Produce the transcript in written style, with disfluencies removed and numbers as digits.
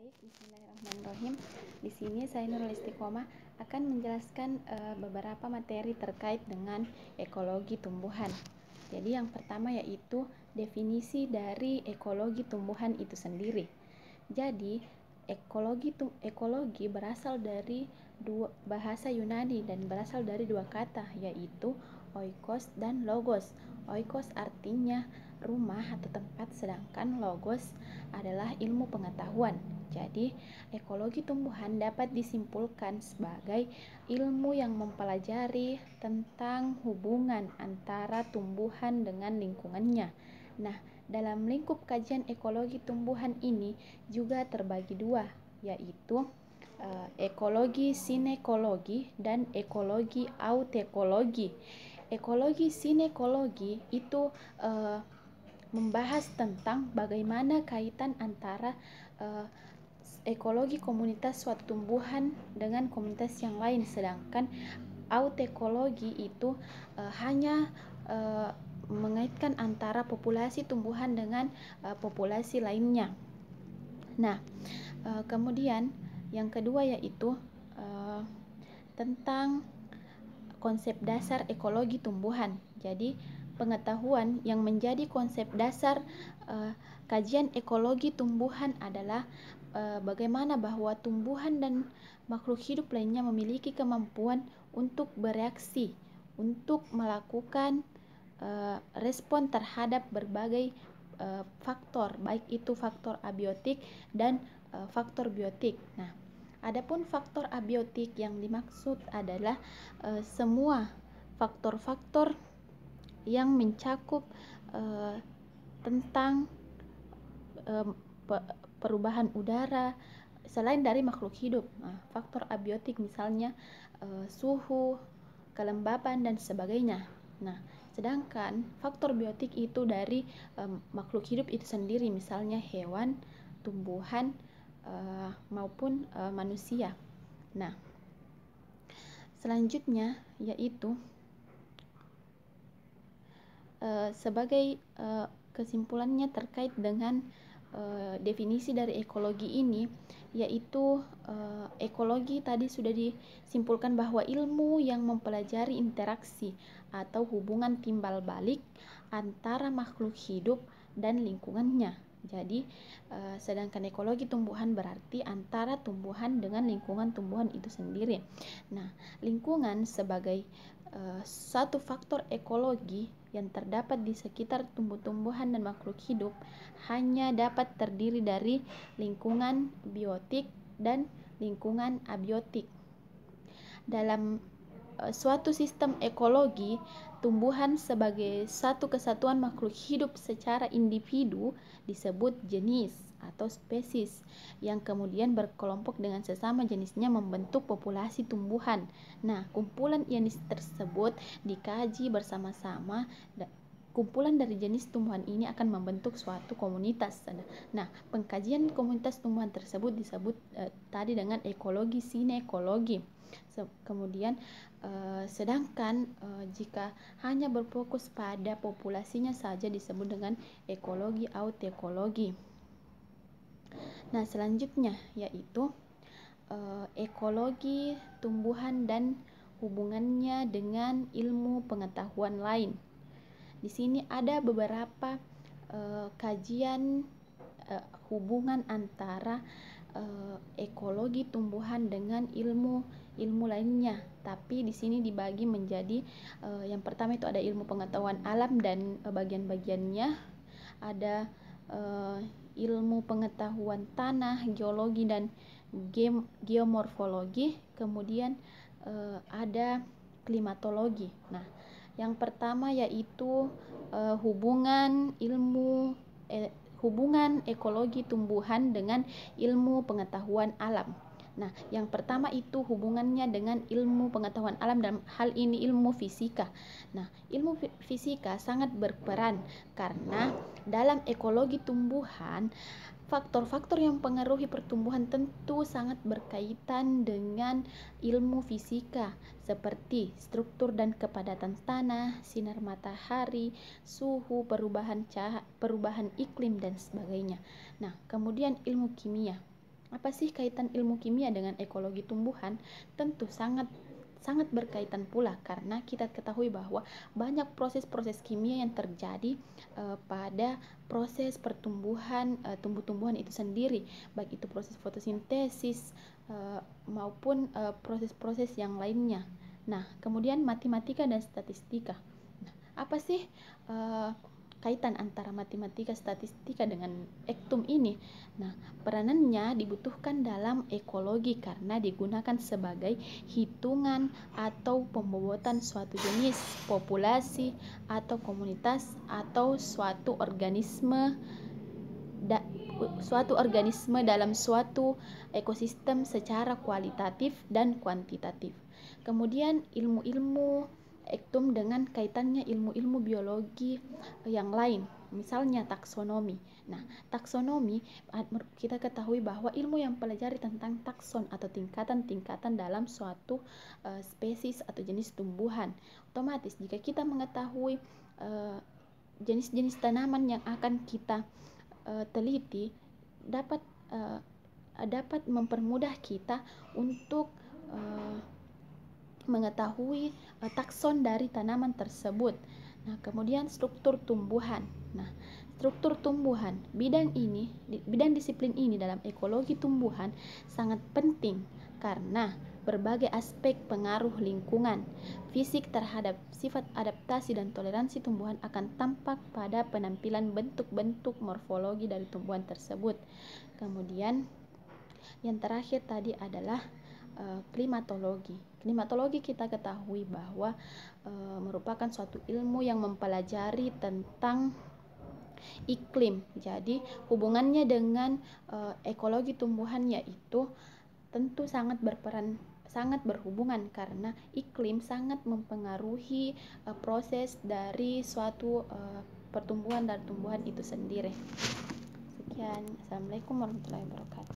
Baik, bismillahirrahmanirrahim. Di sini saya Nurul Istiqomah akan menjelaskan beberapa materi terkait dengan ekologi tumbuhan. Jadi yang pertama yaitu definisi dari ekologi tumbuhan itu sendiri. Jadi ekologi berasal dari bahasa Yunani dan berasal dari dua kata yaitu oikos dan logos. Oikos artinya rumah atau tempat, sedangkan logos adalah ilmu pengetahuan. Jadi, ekologi tumbuhan dapat disimpulkan sebagai ilmu yang mempelajari tentang hubungan antara tumbuhan dengan lingkungannya. Nah, dalam lingkup kajian ekologi tumbuhan ini juga terbagi dua, yaitu ekologi sinekologi dan ekologi autekologi. Ekologi sinekologi itu membahas tentang bagaimana kaitan antara ekologi komunitas suatu tumbuhan dengan komunitas yang lain, sedangkan autekologi itu hanya mengaitkan antara populasi tumbuhan dengan populasi lainnya. Nah, kemudian yang kedua yaitu tentang konsep dasar ekologi tumbuhan. Jadi pengetahuan yang menjadi konsep dasar kajian ekologi tumbuhan adalah bagaimana bahwa tumbuhan dan makhluk hidup lainnya memiliki kemampuan untuk bereaksi, untuk melakukan respon terhadap berbagai faktor, baik itu faktor abiotik dan faktor biotik. Nah, adapun faktor abiotik yang dimaksud adalah semua faktor-faktor yang mencakup tentang perubahan udara selain dari makhluk hidup. Nah, faktor abiotik misalnya suhu, kelembapan dan sebagainya. Nah, sedangkan faktor biotik itu dari makhluk hidup itu sendiri, misalnya hewan, tumbuhan maupun manusia. Nah, selanjutnya yaitu sebagai kesimpulannya terkait dengan definisi dari ekologi ini, yaitu ekologi tadi sudah disimpulkan bahwa ilmu yang mempelajari interaksi atau hubungan timbal balik antara makhluk hidup dan lingkungannya. Jadi sedangkan ekologi tumbuhan berarti antara tumbuhan dengan lingkungan tumbuhan itu sendiri. Nah, lingkungan sebagai satu faktor ekologi yang terdapat di sekitar tumbuh-tumbuhan dan makhluk hidup hanya dapat terdiri dari lingkungan biotik dan lingkungan abiotik. Dalam suatu sistem ekologi, tumbuhan sebagai satu kesatuan makhluk hidup secara individu disebut jenis atau spesies, yang kemudian berkelompok dengan sesama jenisnya membentuk populasi tumbuhan. Nah, kumpulan jenis tersebut dikaji bersama-sama. Kumpulan dari jenis tumbuhan ini akan membentuk suatu komunitas. Nah, pengkajian komunitas tumbuhan tersebut disebut tadi dengan ekologi sinekologi. Kemudian sedangkan jika hanya berfokus pada populasinya saja disebut dengan ekologi autekologi. Nah, selanjutnya yaitu ekologi tumbuhan dan hubungannya dengan ilmu pengetahuan lain. Di sini ada beberapa kajian hubungan antara ekologi tumbuhan dengan ilmu lainnya, tapi di sini dibagi menjadi yang pertama itu ada ilmu pengetahuan alam dan bagian-bagiannya, ada ilmu pengetahuan tanah, geologi dan geomorfologi, kemudian ada klimatologi. Nah, yang pertama yaitu hubungan ekologi tumbuhan dengan ilmu pengetahuan alam. Nah, yang pertama itu hubungannya dengan ilmu pengetahuan alam, dalam hal ini ilmu fisika. Nah, ilmu fisika sangat berperan karena dalam ekologi tumbuhan faktor-faktor yang mempengaruhi pertumbuhan tentu sangat berkaitan dengan ilmu fisika, seperti struktur dan kepadatan tanah, sinar matahari, suhu, perubahan iklim dan sebagainya. Nah, kemudian ilmu kimia. Apa sih kaitan ilmu kimia dengan ekologi tumbuhan? Tentu sangat berkaitan pula, karena kita ketahui bahwa banyak proses-proses kimia yang terjadi pada proses pertumbuhan tumbuh-tumbuhan itu sendiri, baik itu proses fotosintesis maupun proses-proses yang lainnya. Nah, kemudian matematika dan statistika. Nah, apa sih kaitan antara matematika statistika dengan ektum ini? Nah, peranannya dibutuhkan dalam ekologi karena digunakan sebagai hitungan atau pembobotan suatu jenis, populasi, atau komunitas, atau suatu organisme dalam suatu ekosistem secara kualitatif dan kuantitatif. Kemudian ilmu-ilmu ektum dengan kaitannya ilmu-ilmu biologi yang lain, misalnya taksonomi. Nah, taksonomi kita ketahui bahwa ilmu yang pelajari tentang takson atau tingkatan-tingkatan dalam suatu spesies atau jenis tumbuhan. Otomatis jika kita mengetahui jenis-jenis tanaman yang akan kita teliti, dapat mempermudah kita untuk mengetahui takson dari tanaman tersebut. Nah, kemudian struktur tumbuhan. Nah, struktur tumbuhan, bidang disiplin ini dalam ekologi tumbuhan sangat penting karena berbagai aspek pengaruh lingkungan, fisik terhadap sifat adaptasi dan toleransi tumbuhan akan tampak pada penampilan bentuk-bentuk morfologi dari tumbuhan tersebut. Kemudian yang terakhir tadi adalah klimatologi. Klimatologi kita ketahui bahwa merupakan suatu ilmu yang mempelajari tentang iklim. Jadi hubungannya dengan ekologi tumbuhan yaitu tentu sangat berhubungan karena iklim sangat mempengaruhi proses dari suatu pertumbuhan dan tumbuhan itu sendiri. Sekian, Assalamualaikum warahmatullahi wabarakatuh.